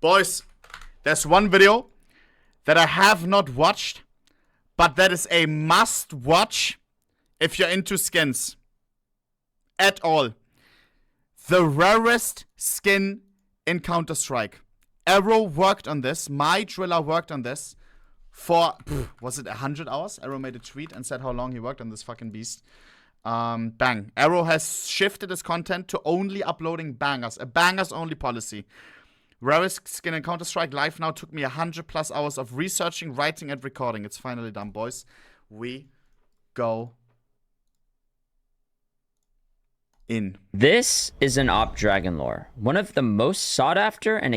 Boys, there's one video that I have not watched, but that is a must watch if you're into skins. At all. The Rarest Skin in Counter-Strike. Arrow worked on this. My driller worked on this for, was it 100 hours? Arrow made a tweet and said how long he worked on this fucking beast. Bang. Arrow has shifted his content to only uploading bangers. A bangers only policy. Rarest Skin in Counter-Strike live now took me 100+ hours of researching, writing, and recording. It's finally done, boys. We go in. This is an op dragon lore. One of the most sought after and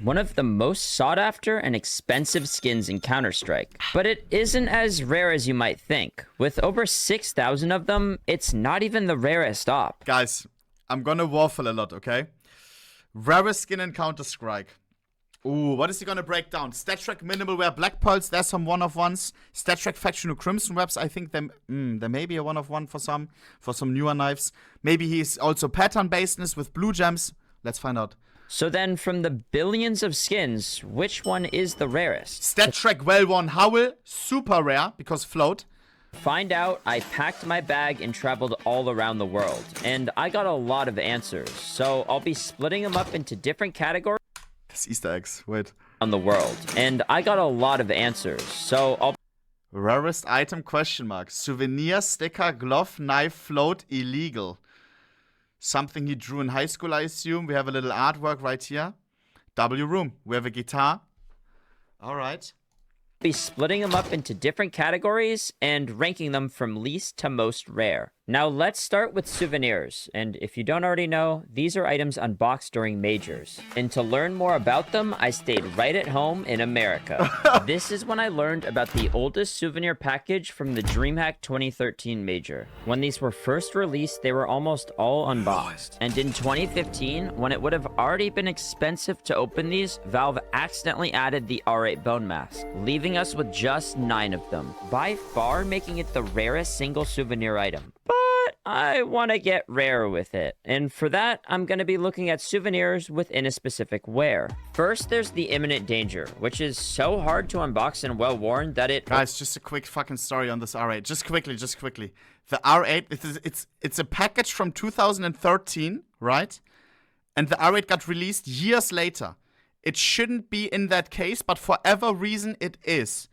One of the most sought after and expensive skins in Counter-Strike. But it isn't as rare as you might think. With over 6,000 of them, it's not even the rarest op. Guys, I'm gonna waffle a lot, okay? Rarest Skin in Counter-Strike. Ooh, what is he gonna break down? StatTrak Minimal Wear Black Pearls, there's some one-of-ones. StatTrak Factional Crimson Webs, I think there may be a one-of-one for some newer knives. Maybe he's also pattern-basedness with blue gems. Let's find out. So then, from the billions of skins, which one is the rarest? StatTrak Well-Worn Howl, super rare, because float. Find out, I packed my bag and traveled all around the world. And I got a lot of answers, so I'll be splitting them up into different categories. That's Easter eggs, wait. On the world. And I got a lot of answers, so I'll... Rarest item, question mark. Souvenir, sticker, glove, knife, float, illegal. Something he drew in high school, I assume. We have a little artwork right here. W room. We have a guitar. All right. Be splitting them up into different categories and ranking them from least to most rare. Now let's start with souvenirs, and if you don't already know, these are items unboxed during majors. And to learn more about them, I stayed right at home in America. This is when I learned about the oldest souvenir package from the DreamHack 2013 major. When these were first released, they were almost all unboxed. And in 2015, when it would have already been expensive to open these, Valve accidentally added the R8 bone mask, leaving us with just 9 of them, by far making it the rarest single souvenir item. But I want to get rare with it, and for that, I'm going to be looking at souvenirs within a specific wear. First, there's the Imminent Danger, which is so hard to unbox and well-worn that it... Guys, just a quick fucking story on this R8. Just quickly. The R8, it's a package from 2013, right? And the R8 got released years later. It shouldn't be in that case, but for whatever reason, it is.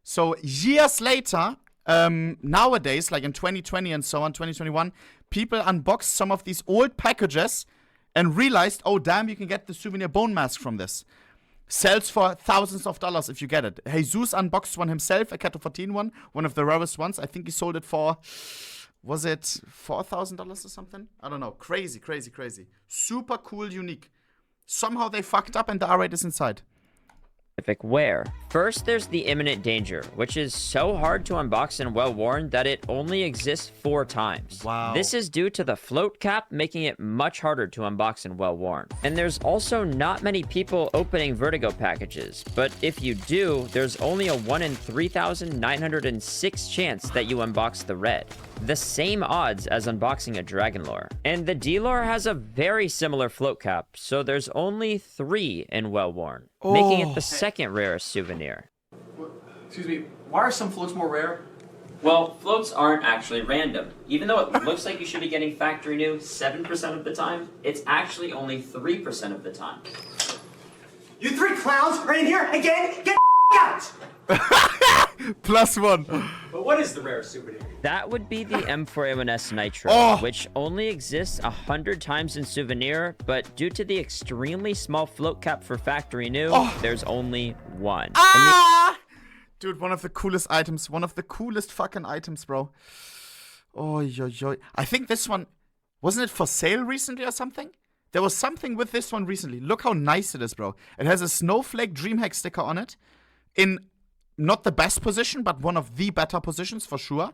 So, years later... nowadays, like in 2020 and so on, 2021, people unboxed some of these old packages and realized, oh damn, you can get the souvenir bone mask from this. Sells for thousands of dollars if you get it. Jesus unboxed one himself, a Cat 14 one of the rarest ones. I think he sold it for, was it $4,000 or something? I don't know. Crazy. Super cool, unique. Somehow they fucked up and the R8 is inside. Wear. First, there's the Imminent Danger, which is so hard to unbox and well-worn that it only exists 4 times. Wow. This is due to the float cap, making it much harder to unbox and well-worn. And there's also not many people opening Vertigo packages, but if you do, there's only a 1 in 3,906 chance that you unbox the red. The same odds as unboxing a Dragon Lore. And the D-Lore has a very similar float cap, so there's only 3 in well-worn, making it the second rarest souvenir. Excuse me, why are some floats more rare? Well, floats aren't actually random. Even though it looks like you should be getting factory new 7% of the time, it's actually only 3% of the time. You 3 clowns are in here again? Get out! +1. But what is the rarest souvenir? That would be the M4A1S Nitro, which only exists 100 times in souvenir, but due to the extremely small float cap for factory new, there's only 1. Dude, one of the coolest items. One of the coolest fucking items, bro. I think this one, wasn't it for sale recently or something? There was something with this one recently. Look how nice it is, bro. It has a Snowflake DreamHack sticker on it. In not the best position, but one of the better positions for sure.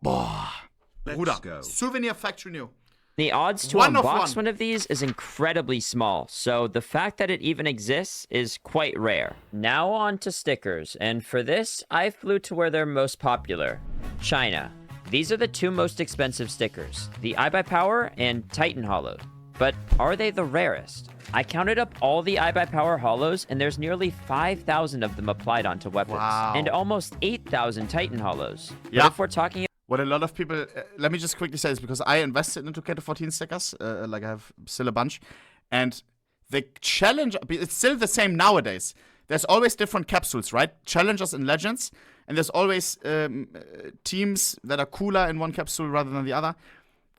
Bruder. Souvenir factory new. The odds to unbox one of these is incredibly small, so the fact that it even exists is quite rare. Now on to stickers, and for this, I flew to where they're most popular, China. These are the 2 most expensive stickers, the iBuyPower and Titan Hollow. But are they the rarest? I counted up all the iBuyPower Hollows, and there's nearly 5,000 of them applied onto weapons. Wow. And almost 8,000 Titan Hollows. Yeah. But if we're talking What a lot of people... let me just quickly say this, because I invested into KT14 stickers. Like, I have still a bunch. And the challenge... It's still the same nowadays. There's always different capsules, right? Challengers and Legends. And there's always teams that are cooler in one capsule rather than the other.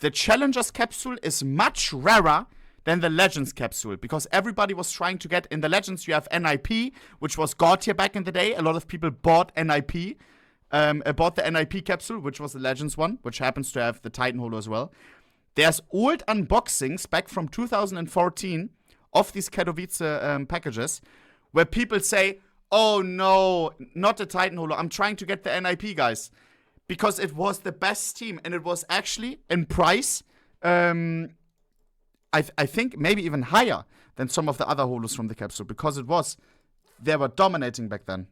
The Challengers capsule is much rarer than the Legends capsule, because everybody was trying to get... In the Legends, you have NIP, which was God tier back in the day. A lot of people bought NIP. Bought the NIP capsule, which was the Legends one, which happens to have the Titan Holo as well. There's old unboxings back from 2014 of these Katowice packages, where people say, oh no, not the Titan Holo, I'm trying to get the NIP, guys. Because it was the best team, and it was actually, in price, I think maybe even higher than some of the other Holos from the capsule, because they were dominating back then.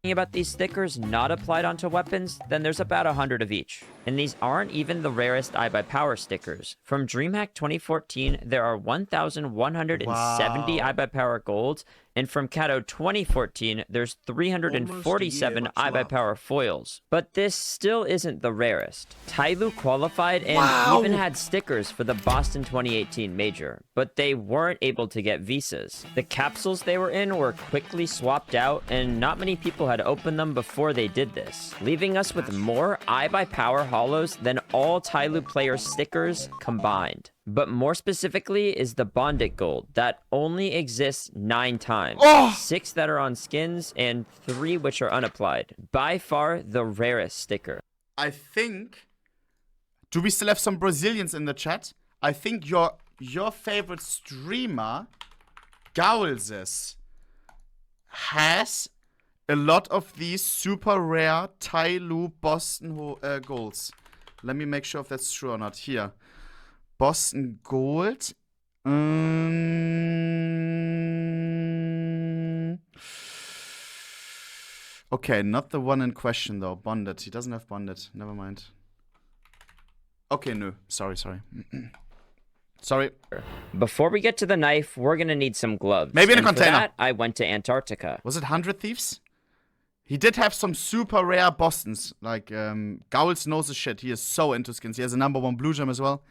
About these stickers not applied onto weapons, then there's about 100 of each. And these aren't even the rarest iBuyPower stickers. From DreamHack 2014, there are 1,170 iBuyPower golds, and from Kato 2014, there's 347 iBuyPower foils. But this still isn't the rarest. Tyloo qualified and even had stickers for the Boston 2018 Major, but they weren't able to get visas. The capsules they were in were quickly swapped out, and not many people had opened them before they did this, leaving us with more iBuyPower Hollows than all Tyloo player stickers combined. But more specifically is the Bondit Gold that only exists 9 times. 6 that are on skins and 3 which are unapplied. By far the rarest sticker. I think... Do we still have some Brazilians in the chat? I think your favorite streamer, Gaulzes, has a lot of these super rare Tyloo Boston golds. Let me make sure if that's true or not. Here. Boston Gold. Okay, not the one in question though. Bonded. He doesn't have bonded. Never mind. Okay, no. Sorry. Sorry. Before we get to the knife, we're gonna need some gloves. Maybe in a and container. For that, I went to Antarctica. Was it 100 Thieves? He did have some super rare Bostons. Like, Gauls knows his shit. He is so into skins. He has a #1 blue gem as well.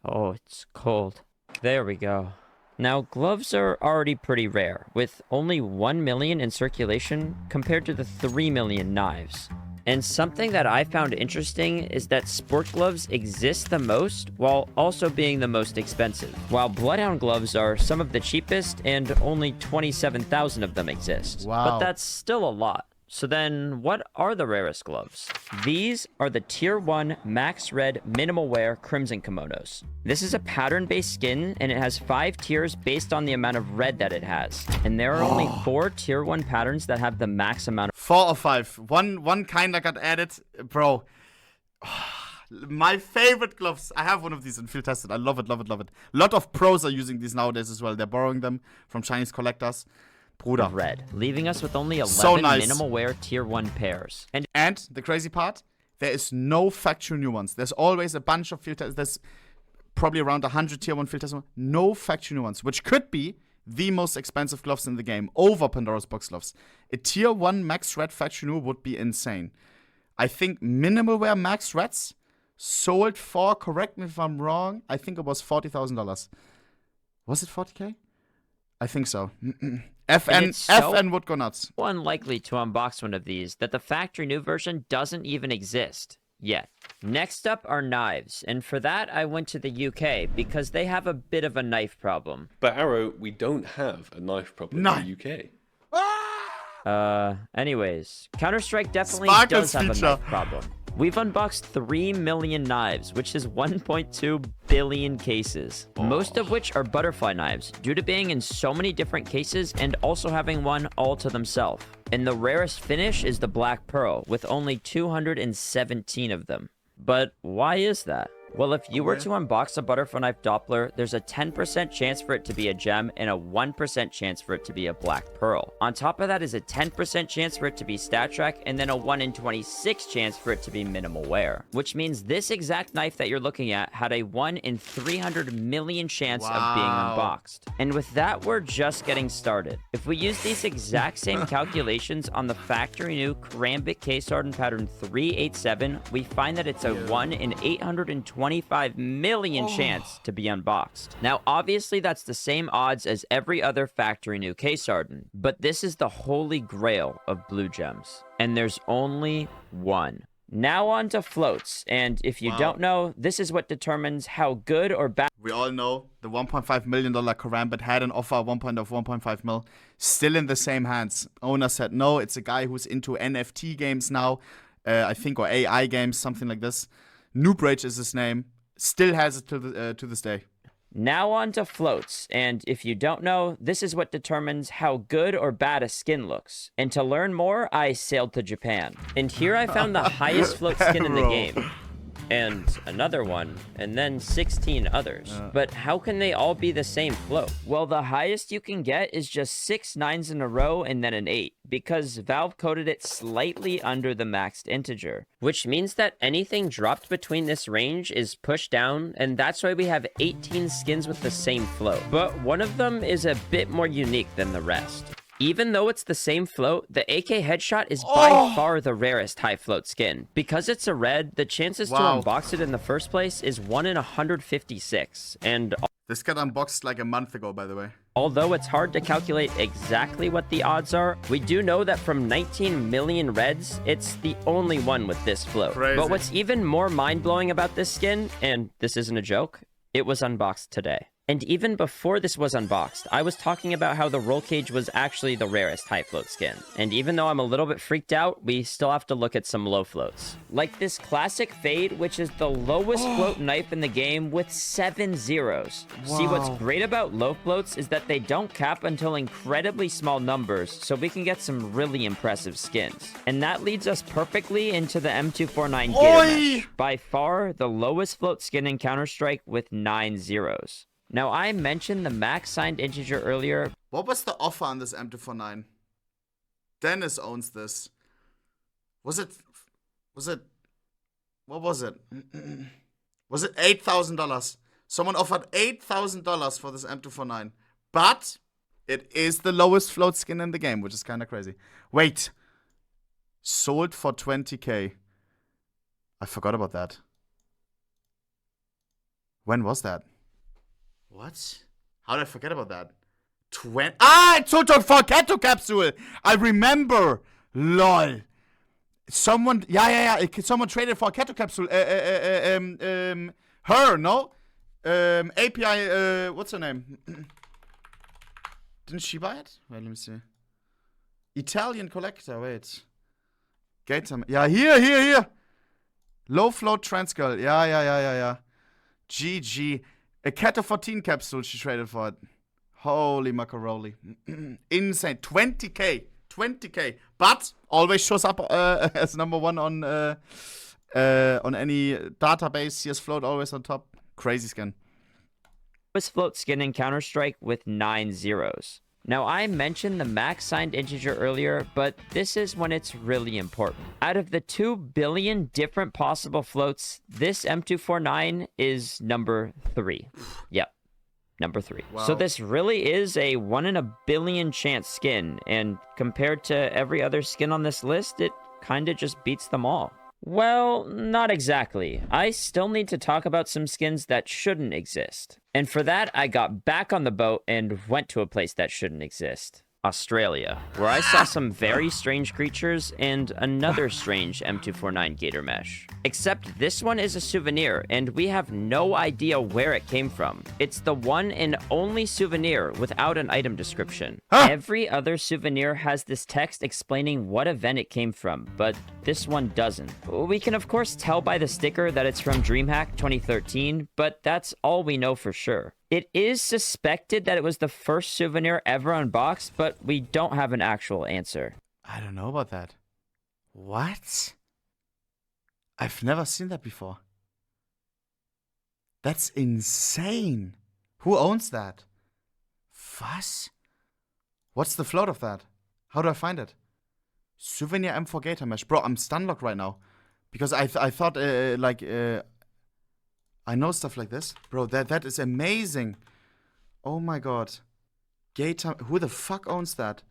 Oh, it's cold. There we go. Now, gloves are already pretty rare, with only 1 million in circulation compared to the 3 million knives. And something that I found interesting is that sport gloves exist the most while also being the most expensive. While Bloodhound gloves are some of the cheapest and only 27,000 of them exist. Wow. But that's still a lot. So then, what are the rarest gloves? These are the Tier 1 Max Red Minimal Wear Crimson Kimonos. This is a pattern-based skin, and it has 5 tiers based on the amount of red that it has. And there are only 4 Tier 1 patterns that have the max amount of... 4 or 5. One kinda got added. Bro. My favorite gloves. I have one of these in field tested. I love it. A lot of pros are using these nowadays as well. They're borrowing them from Chinese collectors. Bruder. Red, leaving us with only 11 so nice. minimal wear Tier 1 pairs. And the crazy part, there is no factual new ones. There's always a bunch of field tests. There's probably around 100 Tier 1 field tests. No factual new ones, which could be the most expensive gloves in the game over Pandora's Box gloves. A Tier 1 Max Red factual new would be insane. I think minimal wear Max Reds sold for, correct me if I'm wrong, I think it was $40,000. Was it 40K? I think so. FN would go nuts. Unlikely to unbox one of these that the factory new version doesn't even exist yet. Next up are knives, and for that I went to the UK because they have a bit of a knife problem. But Arrow, we don't have a knife problem in the UK. Anyways, Counter-Strike definitely Sparkles does have feature. a knife problem. We've unboxed 3 million knives, which is 1.2 billion cases. Most of which are butterfly knives, due to being in so many different cases and also having one all to themselves. And the rarest finish is the Black Pearl, with only 217 of them. But why is that? Well, if you were to unbox a butterfly knife Doppler, there's a 10% chance for it to be a gem and a 1% chance for it to be a black pearl. On top of that is a 10% chance for it to be StatTrak, and then a 1 in 26 chance for it to be minimal wear. Which means this exact knife that you're looking at had a 1 in 300 million chance of being unboxed. And with that, we're just getting started. If we use these exact same calculations on the factory new Karambit case hardened pattern 387, we find that it's a 1 in 825 million chance to be unboxed. Now, obviously, that's the same odds as every other factory new case hardened, but this is the holy grail of blue gems, and there's only one. Now on to floats, and if you don't know, this is what determines how good or bad. We all know the $1.5 million Karambit had an offer at one point of 1.5 mil, still in the same hands. Owner said no, it's a guy who's into NFT games now, I think, or AI games, something like this. Noobrage is his name, still has it to this day. Now on to floats, and if you don't know, this is what determines how good or bad a skin looks. And to learn more, I sailed to Japan. And here I found the highest float skin in the game. And another one, and then 16 others. But how can they all be the same float? Well, the highest you can get is just 6 9s in a row and then an 8, because Valve coded it slightly under the maxed integer, which means that anything dropped between this range is pushed down, and that's why we have 18 skins with the same float. But one of them is a bit more unique than the rest. Even though it's the same float, the AK headshot is by far the rarest high float skin. Because it's a red, the chances to unbox it in the first place is 1 in 156. And this got unboxed like a month ago, by the way. Although it's hard to calculate exactly what the odds are, we do know that from 19 million reds, it's the only one with this float. Crazy. But what's even more mind-blowing about this skin, and this isn't a joke, it was unboxed today. And even before this was unboxed, I was talking about how the roll cage was actually the rarest high float skin. And even though I'm a little bit freaked out, we still have to look at some low floats. Like this classic fade, which is the lowest float knife in the game with 7 zeros. See, what's great about low floats is that they don't cap until incredibly small numbers, so we can get some really impressive skins. And that leads us perfectly into the M249 Gator Mesh. By far, the lowest float skin in Counter-Strike with 9 zeros. Now, I mentioned the max signed integer earlier. What was the offer on this M249? Dennis owns this. What was it? Was it $8,000? Someone offered $8,000 for this M249. But it is the lowest float skin in the game, which is kind of crazy. Wait. Sold for 20k. I forgot about that. When was that? What? How did I forget about that? It's sold for Keto Capsule! I remember! LOL. Someone, someone traded for a Keto Capsule. Her, no? API, what's her name? Didn't she buy it? Wait, let me see. Italian collector, wait. Gator, yeah, here. Low float trans girl. Yeah. GG. A Keto 14 capsule she traded for it. Holy macaroni. Insane. 20k. But always shows up as number 1 on any database. CS float always on top. Crazy skin. Lowest float skin in Counter-Strike with 9 zeros. Now, I mentioned the max signed integer earlier, but this is when it's really important. Out of the 2 billion different possible floats, this M249 is number 3. Yep, number 3. Wow. So this really is a 1 in a billion chance skin, and compared to every other skin on this list, it kinda just beats them all. Well, not exactly. I still need to talk about some skins that shouldn't exist. And for that, I got back on the boat and went to a place that shouldn't exist. Australia, where I saw some very strange creatures and another strange M249 Gator Mesh. Except this one is a souvenir, and we have no idea where it came from. It's the one and only souvenir without an item description. Every other souvenir has this text explaining what event it came from, but this one doesn't. We can of course tell by the sticker that it's from DreamHack 2013, but that's all we know for sure. It is suspected that it was the first souvenir ever unboxed, but we don't have an actual answer. I don't know about that. What? I've never seen that before. That's insane. Who owns that? Was? What's the float of that? How do I find it? Souvenir M4 Gator Mesh. Bro, I'm stunlocked right now. Because I thought, I know stuff like this. Bro, that is amazing. Oh my god. Gator, who the fuck owns that?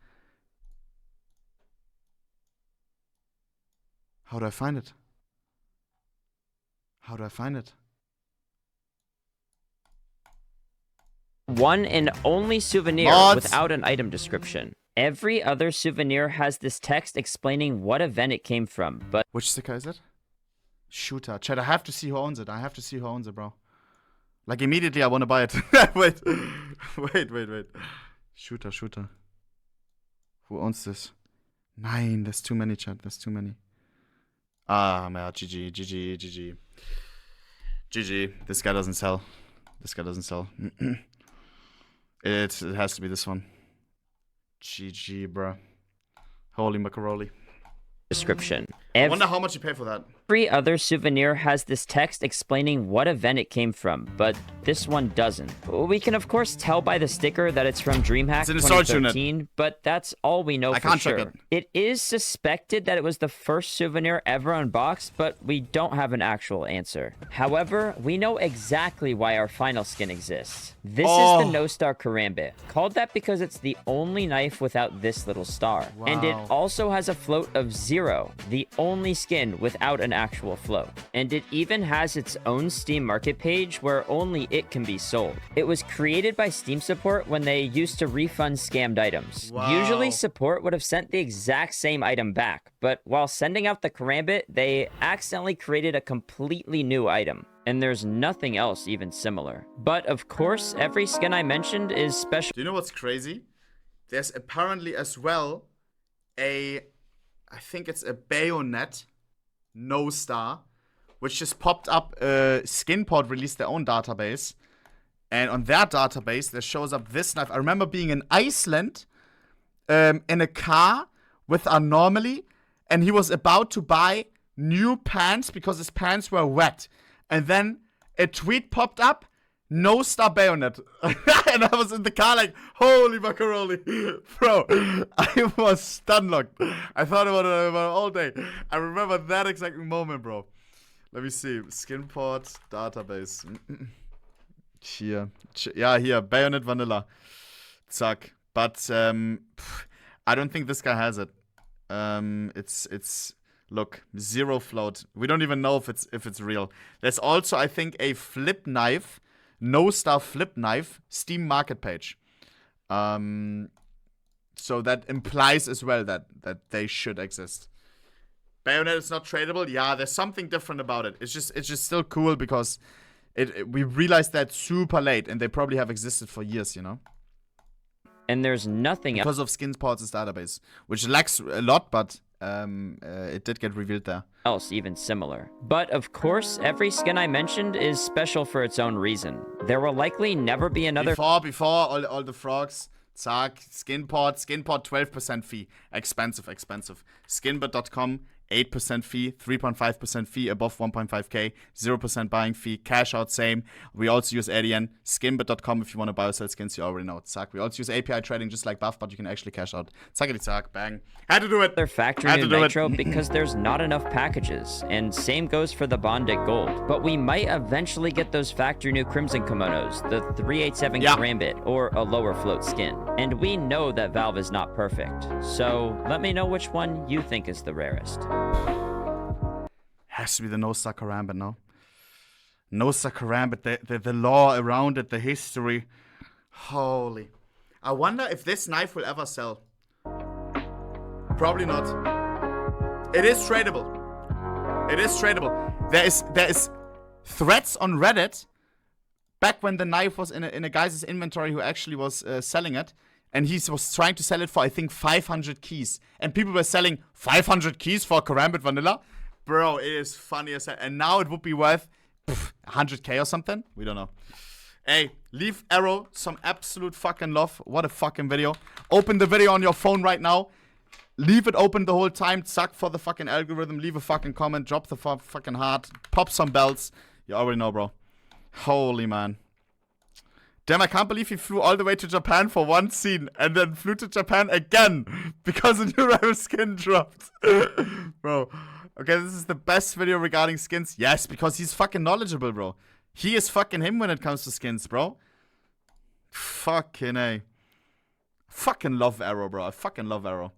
How do I find it? How do I find it? One and only souvenir Mods. without an item description. Every other souvenir has this text explaining what event it came from, but Which sticker is it? Shooter. Chat, I have to see who owns it. I have to see who owns it, bro. Like, immediately I want to buy it. Wait. Wait. Shooter. Who owns this? 9. There's too many, chat. There's too many. Ah, man. GG. This guy doesn't sell. It has to be this one. GG, bro. Holy macaroni. description. I wonder how much you pay for that. Every other souvenir has this text explaining what event it came from, but this one doesn't. We can of course tell by the sticker that it's from DreamHack It's in the storage 2013, but that's all we know I for can't sure. check It is suspected that it was the first souvenir ever unboxed, but we don't have an actual answer. However, we know exactly why our final skin exists. This is the No Star Karambit, called that because it's the only knife without this little star. And it Wow. also has a float of 0, the only skin without an actual float. And it even has its own Steam market page where only it can be sold. It was created by Steam support when they used to refund scammed items. Wow. Usually support would have sent the exact same item back, but while sending out the Karambit, they accidentally created a completely new item. And there's nothing else even similar. But of course, every skin I mentioned is special. Do you know what's crazy? There's apparently as well I think it's a bayonet No Star, which just popped up. Skinport released their own database, and on their database there shows up this knife. I remember being in Iceland in a car with our normally, and he was about to buy new pants because his pants were wet, and then a tweet popped up. No Star Bayonet. And I was in the car like, holy macaroni. Bro, I was stunlocked. I thought about it all day. I remember that exact moment, bro. Let me see. Skinport database. Here. Yeah, here. Bayonet Vanilla. Zack. But I don't think this guy has it. It's look, 0 float. We don't even know if it's real. There's also, I think, a flip knife. No Star flip knife Steam market page. So that implies as well that they should exist. Bayonet is not tradable. Yeah, there's something different about it. It's just still cool because we realized that super late, and they probably have existed for years, you know. And there's nothing else. Because of Skinsports' database, which lacks a lot, but it did get revealed there. Else even similar. But of course, every skin I mentioned is special for its own reason. There will likely never be another Before all the frogs, Zack, Skinport 12% fee. Expensive. Skinbit.com, 8% fee, 3.5% fee above 1.5k, 0% buying fee, cash out same. We also use ADN, skinbit.com if you want to buy or sell skins, you already know it. Zack. We also use API trading just like Buff, but you can actually cash out. Zack, bang. Had to do it. Their factory new nitro because there's not enough packages, and same goes for the Bondic Gold. But we might eventually get those factory new Crimson Kimonos, the 387 Karambit, or a lower float skin. And we know that Valve is not perfect, so let me know which one you think is the rarest. Has to be the No Star Karambit, no? No Star Karambit, the law around it, the history. Holy. I wonder if this knife will ever sell. Probably not. It is tradable. There is threads on Reddit back when the knife was in a guy's inventory who actually was selling it. And he was trying to sell it for, I think, 500 keys. And people were selling 500 keys for Karambit Vanilla. Bro, it is funny as hell. And now it would be worth 100k or something. We don't know. Hey, leave Arrow some absolute fucking love. What a fucking video. Open the video on your phone right now. Leave it open the whole time. Suck for the fucking algorithm. Leave a fucking comment. Drop the fucking heart. Pop some bells. You already know, bro. Holy man. Damn, I can't believe he flew all the way to Japan for one scene and then flew to Japan again because a new Rarest Skin dropped. Bro. Okay, this is the best video regarding skins. Yes, because he's fucking knowledgeable, bro. He is fucking him when it comes to skins, bro. Fucking A. Fucking love Arrow, bro. I fucking love Arrow.